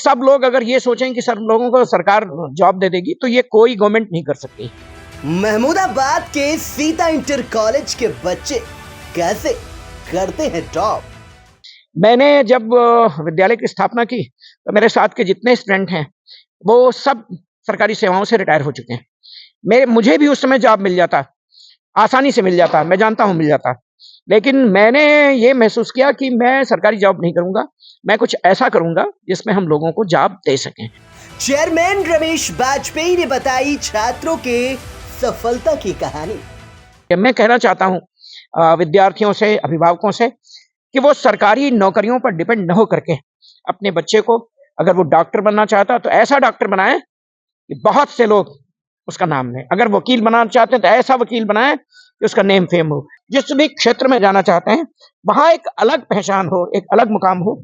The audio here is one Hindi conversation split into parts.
सब लोग अगर ये सोचें कि सब लोगों को सरकार जॉब दे देगी तो ये कोई गवर्नमेंट नहीं कर सकती। महमूदाबाद के सीता इंटर कॉलेज के बच्चे कैसे करते हैं टॉप? मैंने जब विद्यालय की स्थापना की तो मेरे साथ के जितने स्टूडेंट हैं वो सब सरकारी सेवाओं से रिटायर हो चुके हैं। मुझे भी उस समय जॉब मिल जाता, आसानी से मिल जाता, मैं जानता हूँ मिल जाता, लेकिन मैंने ये महसूस किया कि मैं सरकारी जॉब नहीं करूंगा, मैं कुछ ऐसा करूंगा जिसमें हम लोगों को जॉब दे सकें। चेयरमैन रमेश बाजपेयी ने बताई छात्रों के सफलता की कहानी। मैं कहना चाहता हूं विद्यार्थियों से, अभिभावकों से कि वो सरकारी नौकरियों पर डिपेंड न हो करके अपने बच्चे को, अगर वो डॉक्टर बनना चाहता तो ऐसा डॉक्टर बनाए कि बहुत से लोग उसका नाम लें। अगर वकील बनाना चाहते हैं तो ऐसा वकील बनाए कि उसका नेम फेम हो। जिस भी क्षेत्र में जाना चाहते हैं वहां एक अलग पहचान हो, एक अलग मुकाम हो।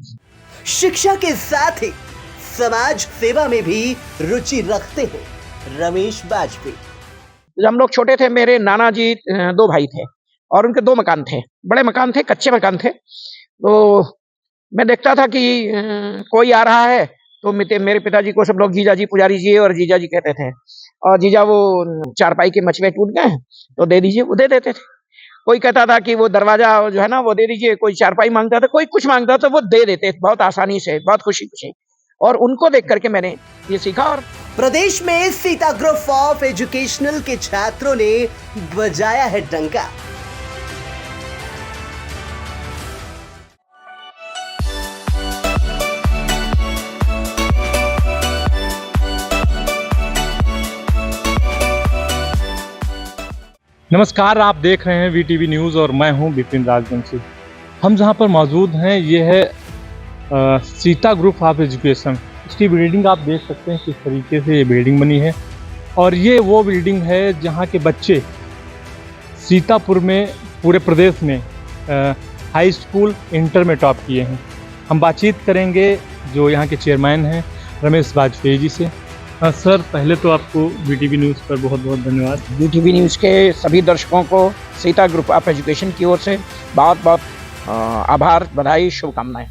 शिक्षा के साथ ही समाज सेवा में भी रुचि रखते हैं रमेश बाजपेयी। जब हम लोग छोटे थे, मेरे नाना जी 2 भाई थे और उनके 2 मकान थे, बड़े मकान थे, कच्चे मकान थे। तो मैं देखता था कि कोई आ रहा है तो मेरे पिताजी को सब लोग जीजा जी, पुजारी जी और जीजा जी कहते थे। और जीजा वो चारपाई के मचवे टूट गए तो दे दीजिए, वो दे देते थे। कोई कहता था कि वो दरवाजा जो है ना वो दे दीजिए, कोई चारपाई मांगता था, कोई कुछ मांगता था, वो दे देते बहुत आसानी से, बहुत खुशी खुशी। और उनको देख करके मैंने ये सीखा। और प्रदेश में सीता ग्रुप ऑफ एजुकेशनल के छात्रों ने बजाया है डंका। नमस्कार, आप देख रहे हैं वीटीवी न्यूज़ और मैं हूं बिपिन राजवंशी। हम जहां पर मौजूद हैं ये है सीता ग्रुप ऑफ एजुकेशन। इसकी बिल्डिंग आप देख सकते हैं किस तरीके से ये बिल्डिंग बनी है। और ये वो बिल्डिंग है जहां के बच्चे सीतापुर में पूरे प्रदेश में हाई स्कूल, इंटर में टॉप किए हैं। हम बातचीत करेंगे जो यहाँ के चेयरमैन हैं रमेश बाजपेयी जी से। सर, पहले तो आपको वीटीवी न्यूज़ पर बहुत बहुत धन्यवाद। वीटीवी न्यूज़ के सभी दर्शकों को सीता ग्रुप ऑफ एजुकेशन की ओर से बहुत बहुत आभार, बधाई, शुभकामनाएं।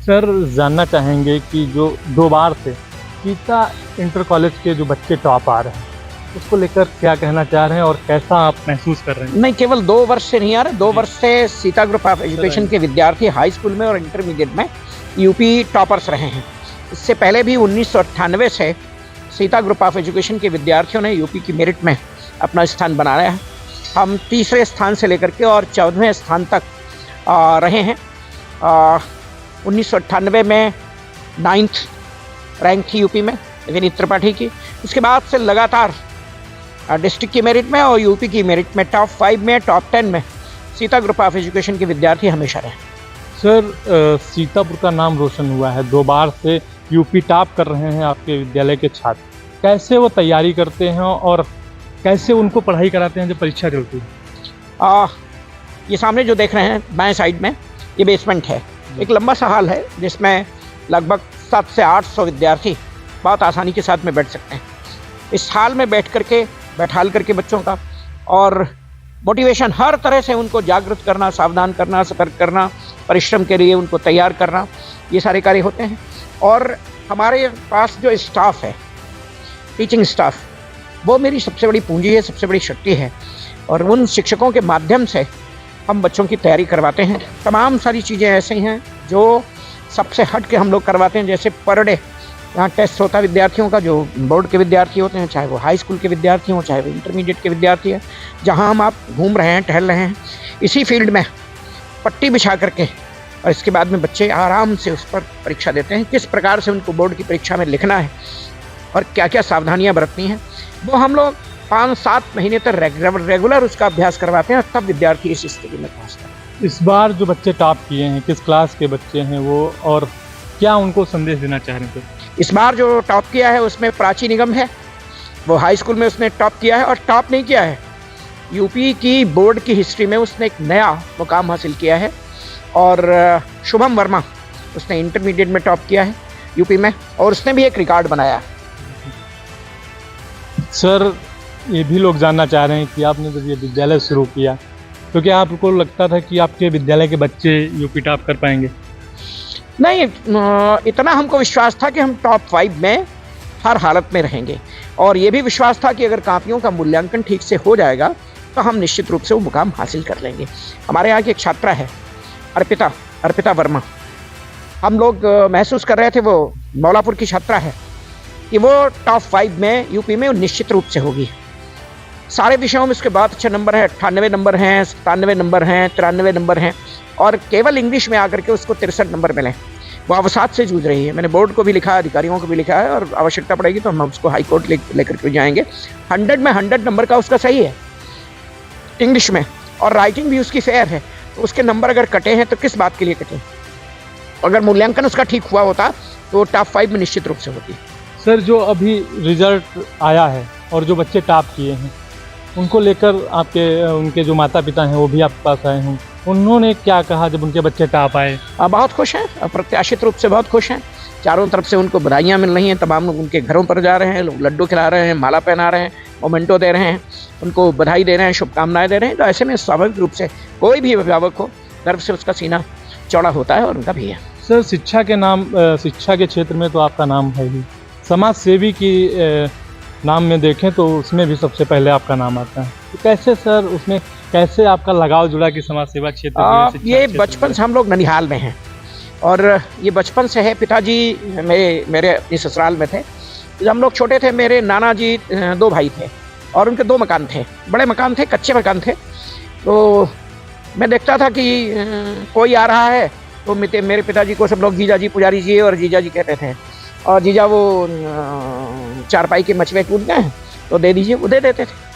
सर, जानना चाहेंगे कि जो 2 बार से सीता इंटर कॉलेज के जो बच्चे टॉप आ रहे हैं उसको लेकर क्या कहना चाह रहे हैं और कैसा आप महसूस कर रहे हैं? नहीं, केवल 2 वर्ष से नहीं आ रहे, 2 वर्ष से सीता ग्रुप ऑफ एजुकेशन के विद्यार्थी हाई स्कूल में और इंटरमीडिएट में यूपी टॉपर्स रहे हैं। इससे पहले भी 1998 से सीता ग्रुप ऑफ एजुकेशन के विद्यार्थियों ने यूपी की मेरिट में अपना स्थान बनाया है। हम तीसरे स्थान से लेकर के और 14वें स्थान तक रहे हैं। 1998 में 9th रैंक थी यूपी में विनीत त्रिपाठी की। उसके बाद से लगातार डिस्ट्रिक्ट की मेरिट में और यूपी की मेरिट में टॉप 5 में, टॉप 10 में सीता ग्रुप ऑफ एजुकेशन के विद्यार्थी हमेशा रहे। सर, सीतापुर का नाम रोशन हुआ है, 2 बार से यूपी टॉप कर रहे हैं आपके विद्यालय के छात्र। कैसे वो तैयारी करते हैं और कैसे उनको पढ़ाई कराते हैं जब परीक्षा चलती है? ये सामने जो देख रहे हैं बाएं साइड में, ये बेसमेंट है। एक लंबा सा हॉल है जिसमें लगभग 700 से 800 विद्यार्थी बहुत आसानी के साथ में बैठ सकते हैं। इस हॉल में बैठाल करके बच्चों का और मोटिवेशन, हर तरह से उनको जागरूक करना, सावधान करना, सतर्क करना, परिश्रम के लिए उनको तैयार करना, ये सारे कार्य होते हैं। और हमारे पास जो स्टाफ है, टीचिंग स्टाफ, वो मेरी सबसे बड़ी पूंजी है, सबसे बड़ी शक्ति है। और उन शिक्षकों के माध्यम से हम बच्चों की तैयारी करवाते हैं। तमाम सारी चीज़ें ऐसी हैं जो सबसे हट के हम लोग करवाते हैं। जैसे पर डे यहाँ टेस्ट होता है विद्यार्थियों का, जो बोर्ड के विद्यार्थी होते हैं, चाहे वो हाई स्कूल के विद्यार्थी हों, चाहे वो इंटरमीडिएट के विद्यार्थी हैं। जहाँ हम आप घूम रहे हैं, टहल रहे हैं, इसी फील्ड में पट्टी बिछा करके और इसके बाद में बच्चे आराम से उस पर परीक्षा देते हैं। किस प्रकार से उनको बोर्ड की परीक्षा में लिखना है और क्या क्या सावधानियां बरतनी हैं, वो हम लोग 5-7 महीने तक रेगुलर उसका अभ्यास करवाते हैं और तब विद्यार्थी इस स्थिति में पहुँचता है। इस बार जो बच्चे टॉप किए हैं, किस क्लास के बच्चे हैं वो और क्या उनको संदेश देना चाह रहे थे? इस बार जो टॉप किया है उसमें प्राची निगम है, वो हाई स्कूल में उसने टॉप किया है। और टॉप नहीं किया है, यूपी की बोर्ड की हिस्ट्री में उसने एक नया मुकाम हासिल किया है। और शुभम वर्मा, उसने इंटरमीडिएट में टॉप किया है यूपी में और उसने भी एक रिकॉर्ड बनाया। सर, ये भी लोग जानना चाह रहे हैं कि आपने जब ये विद्यालय शुरू किया तो क्या आपको लगता था कि आपके विद्यालय के बच्चे यूपी टॉप कर पाएंगे? नहीं, इतना हमको विश्वास था कि हम टॉप 5 में हर हालत में रहेंगे, और ये भी विश्वास था कि अगर कापियों का मूल्यांकन ठीक से हो जाएगा तो हम निश्चित रूप से वो मुकाम हासिल कर लेंगे। हमारे यहाँ की एक छात्रा है अर्पिता वर्मा, हम लोग महसूस कर रहे थे, वो मौलापुर की छात्रा है, कि वो टॉप 5 में यूपी में निश्चित रूप से होगी। सारे विषयों में उसके बहुत अच्छे नंबर हैं, 98 नंबर हैं, 97 नंबर हैं, 93 नंबर हैं, और केवल इंग्लिश में आकर के उसको 63 नंबर मिले। वो अवसाद से जूझ रही है। मैंने बोर्ड को भी लिखा है, अधिकारियों को भी लिखा है, और आवश्यकता पड़ेगी तो हम उसको हाई कोर्ट लेकर के जाएंगे। 100 में 100 नंबर का उसका सही है इंग्लिश में, और राइटिंग भी उसकी फेयर है। तो उसके नंबर अगर कटे हैं तो किस बात के लिए कटे? अगर मूल्यांकन उसका ठीक हुआ होता तो टॉप 5 में निश्चित रूप से होती। सर, जो अभी रिजल्ट आया है और जो बच्चे टॉप किए हैं, उनको लेकर उनके जो माता पिता हैं वो भी आपके पास आए हैं, उन्होंने क्या कहा जब उनके बच्चे टॉप आए? बहुत खुश हैं, अप्रत्याशित रूप से बहुत खुश हैं। चारों तरफ से उनको बधाइयाँ मिल रही हैं, तमाम लोग उनके घरों पर जा रहे हैं, लोग लड्डू खिला रहे हैं, माला पहना रहे हैं, मोमेंटो दे रहे हैं, उनको बधाई दे रहे हैं, शुभकामनाएं दे रहे हैं। तो ऐसे में स्वाभाविक रूप से कोई भी अभिभावक हो, गर्व से उसका सीना चौड़ा होता है, और उनका भी है। सर, शिक्षा के क्षेत्र में तो आपका नाम है ही, समाज सेवी की नाम में देखें तो उसमें भी सबसे पहले आपका नाम आता है। तो कैसे सर, उसमें कैसे आपका लगाव जुड़ा कि समाज सेवा क्षेत्र? ये बचपन से हम लोग ननिहाल में हैं, और ये बचपन से है। पिताजी मेरे अपनी ससुराल में थे। जब हम लोग छोटे थे, मेरे नाना जी 2 भाई थे, और उनके 2 मकान थे, बड़े मकान थे, कच्चे मकान थे। तो मैं देखता था कि कोई आ रहा है तो मेरे पिताजी को सब लोग जीजा जी, पुजारी जी और जीजा जी कहते थे, और जीजा वो चारपाई के मचवे कूद गए तो दे दीजिए, वो दे देते थे।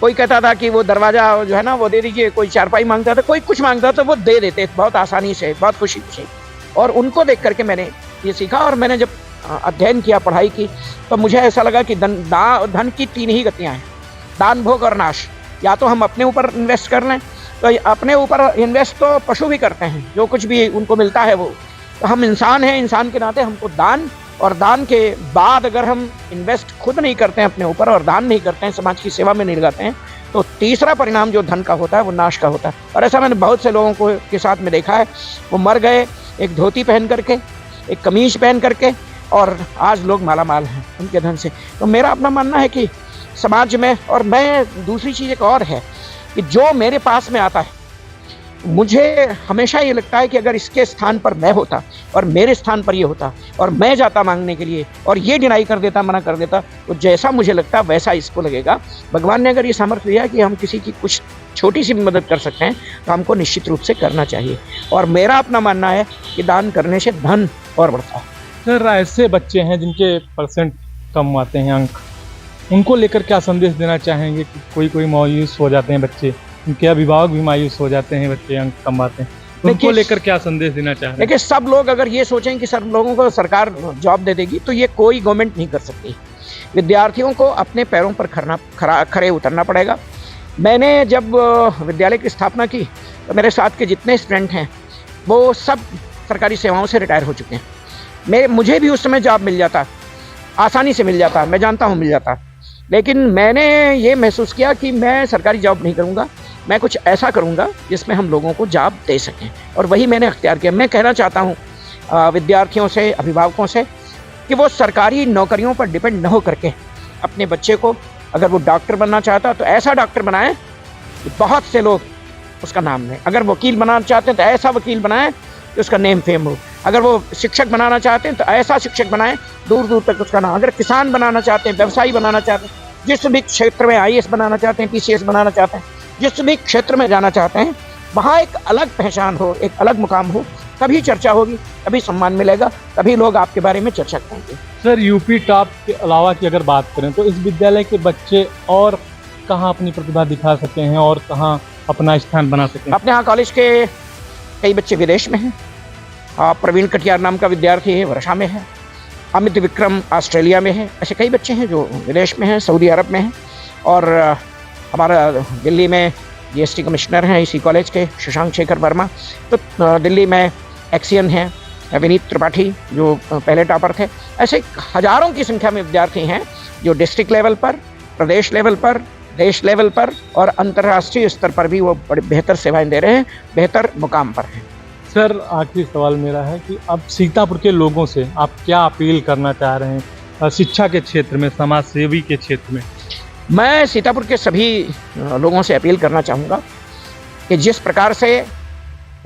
कोई कहता था कि वो दरवाज़ा जो है ना वो दे दीजिए, कोई चारपाई मांगता था, कोई कुछ मांगता था, वो दे देते थे बहुत आसानी से, बहुत खुशी खुशी। और उनको देख करके मैंने ये सीखा। और मैंने जब अध्ययन किया, पढ़ाई की, तो मुझे ऐसा लगा कि धन की 3 ही गतियाँ हैं, दान, भोग और नाश। या तो हम अपने ऊपर इन्वेस्ट कर लें, तो अपने ऊपर इन्वेस्ट तो पशु भी करते हैं, जो कुछ भी उनको मिलता है वो। तो हम इंसान हैं, इंसान के नाते हमको दान, और दान के बाद अगर हम इन्वेस्ट खुद नहीं करते हैं अपने ऊपर, और दान नहीं करते हैं, समाज की सेवा में नहीं लगाते हैं, तो तीसरा परिणाम जो धन का होता है वो नाश का होता है। और ऐसा मैंने बहुत से लोगों को के साथ में देखा है। वो मर गए एक धोती पहन करके, एक कमीज पहन करके, और आज लोग माला माल हैं उनके धन से। तो मेरा अपना मानना है कि समाज में, और मैं दूसरी चीज़ एक और है कि जो मेरे पास में आता है, मुझे हमेशा ये लगता है कि अगर इसके स्थान पर मैं होता और मेरे स्थान पर ये होता, और मैं जाता मांगने के लिए और ये डिनाई कर देता, मना कर देता, तो जैसा मुझे लगता वैसा इसको लगेगा। भगवान ने अगर ये सामर्थ्य दिया कि हम किसी की कुछ छोटी सी भी मदद कर सकते हैं तो हमको निश्चित रूप से करना चाहिए। और मेरा अपना मानना है कि दान करने से धन और बढ़ता है। सर, ऐसे बच्चे हैं जिनके परसेंट कम आते हैं, अंक, उनको लेकर क्या संदेश देना चाहेंगे? कि कोई मायूस हो जाते हैं बच्चे, उनके अभिभावक भी मायूस हो जाते हैं, बच्चे अंक कम आते हैं, उनको लेकर क्या संदेश देना चाह रहे हैं? देखिए, सब लोग अगर ये सोचें कि सब लोगों को सरकार जॉब दे देगी, तो ये कोई गवर्नमेंट नहीं कर सकती। विद्यार्थियों को अपने पैरों पर खड़े उतरना पड़ेगा। मैंने जब विद्यालय की स्थापना की तो मेरे साथ के जितने स्टूडेंट हैं वो सब सरकारी सेवाओं से रिटायर हो चुके हैं। मुझे भी उस समय जॉब मिल जाता, आसानी से मिल जाता, मैं जानता हूँ मिल जाता, लेकिन मैंने ये महसूस किया कि मैं सरकारी जॉब नहीं करूँगा, मैं कुछ ऐसा करूँगा जिसमें हम लोगों को जॉब दे सकें, और वही मैंने अख्तियार किया। मैं कहना चाहता हूँ विद्यार्थियों से, अभिभावकों से, कि वो सरकारी नौकरियों पर डिपेंड न हो करके अपने बच्चे को, अगर वो डॉक्टर बनना चाहता तो ऐसा डॉक्टर बनाएं कि बहुत से लोग उसका नाम लें। अगर वकील बनाना चाहते हैं तो ऐसा वकील बनाएं कि उसका नेम फेम हो। अगर वो शिक्षक बनाना चाहते हैं तो ऐसा शिक्षक बनाएं दूर दूर तक उसका नाम। अगर किसान बनाना चाहते हैं, व्यवसायी बनाना चाहते हैं, जिस भी क्षेत्र में IAS बनाना चाहते हैं, PCS बनाना चाहते हैं, जिस भी क्षेत्र में जाना चाहते हैं, वहाँ एक अलग पहचान हो, एक अलग मुकाम हो, तभी चर्चा होगी, तभी सम्मान मिलेगा, तभी लोग आपके बारे में चर्चा करेंगे। सर, यूपी टॉप के अलावा की अगर बात करें तो इस विद्यालय के बच्चे और कहाँ अपनी प्रतिभा दिखा सकते हैं और कहाँ अपना स्थान बना सकते हैं? अपने यहाँ कॉलेज के कई बच्चे विदेश में हैं। प्रवीण कटियार नाम का विद्यार्थी है, वर्षा में है। अमित विक्रम ऑस्ट्रेलिया में है। ऐसे कई बच्चे हैं जो विदेश में हैं, सऊदी अरब में हैं। और हमारा दिल्ली में GST कमिश्नर हैं इसी कॉलेज के, शशांक शेखर वर्मा। तो दिल्ली में एक्सियन हैं, विनीत त्रिपाठी जो पहले टॉपर थे। ऐसे हज़ारों की संख्या में विद्यार्थी हैं जो डिस्ट्रिक्ट लेवल पर, प्रदेश लेवल पर, देश लेवल पर और अंतर्राष्ट्रीय स्तर पर भी वो बड़े बेहतर सेवाएं दे रहे हैं, बेहतर मुकाम पर हैं। सर आखिरी सवाल मेरा है कि अब सीतापुर के लोगों से आप क्या अपील करना चाह रहे हैं शिक्षा के क्षेत्र में, समाज सेवी के क्षेत्र में? मैं सीतापुर के सभी लोगों से अपील करना चाहूँगा कि जिस प्रकार से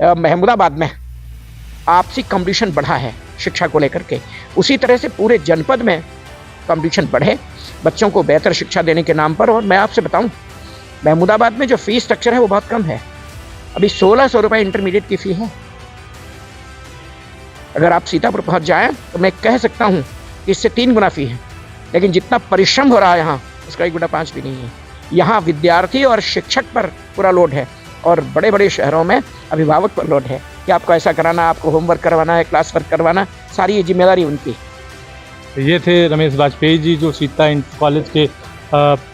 महमूदाबाद में आपसी कंपटीशन बढ़ा है शिक्षा को लेकर के, उसी तरह से पूरे जनपद में कंपटीशन बढ़े बच्चों को बेहतर शिक्षा देने के नाम पर। और मैं आपसे बताऊं, महमूदाबाद में जो फीस स्ट्रक्चर है वो बहुत कम है। अभी 1600 रुपये इंटरमीडिएट की फ़ी है। अगर आप सीतापुर पहुंच जाएं तो मैं कह सकता हूं कि इससे 3 गुना फ़ी है, लेकिन जितना परिश्रम हो रहा है यहाँ, उसका 1 गुना 5 भी नहीं है। यहाँ विद्यार्थी और शिक्षक पर पूरा लोड है, और बड़े बड़े शहरों में अभिभावक पर लोड है कि आपको ऐसा कराना, आपको होमवर्क करवाना है, क्लास वर्क करवाना, सारी ये जिम्मेदारी उनकी। ये थे रमेश वाजपेयी जी, जो सीता इंटर कॉलेज के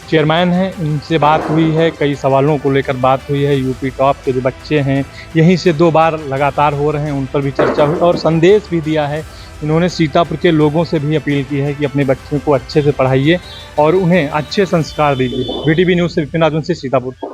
चेयरमैन हैं। इनसे बात हुई है, कई सवालों को लेकर बात हुई है। यूपी टॉप के जो बच्चे हैं, यहीं से 2 बार लगातार हो रहे हैं, उन पर भी चर्चा हुई और संदेश भी दिया है। इन्होंने सीतापुर के लोगों से भी अपील की है कि अपने बच्चों को अच्छे से पढ़ाइए और उन्हें अच्छे संस्कार दीजिए। वीटीवी न्यूज़ से विपिन राजवंशी, सीतापुर।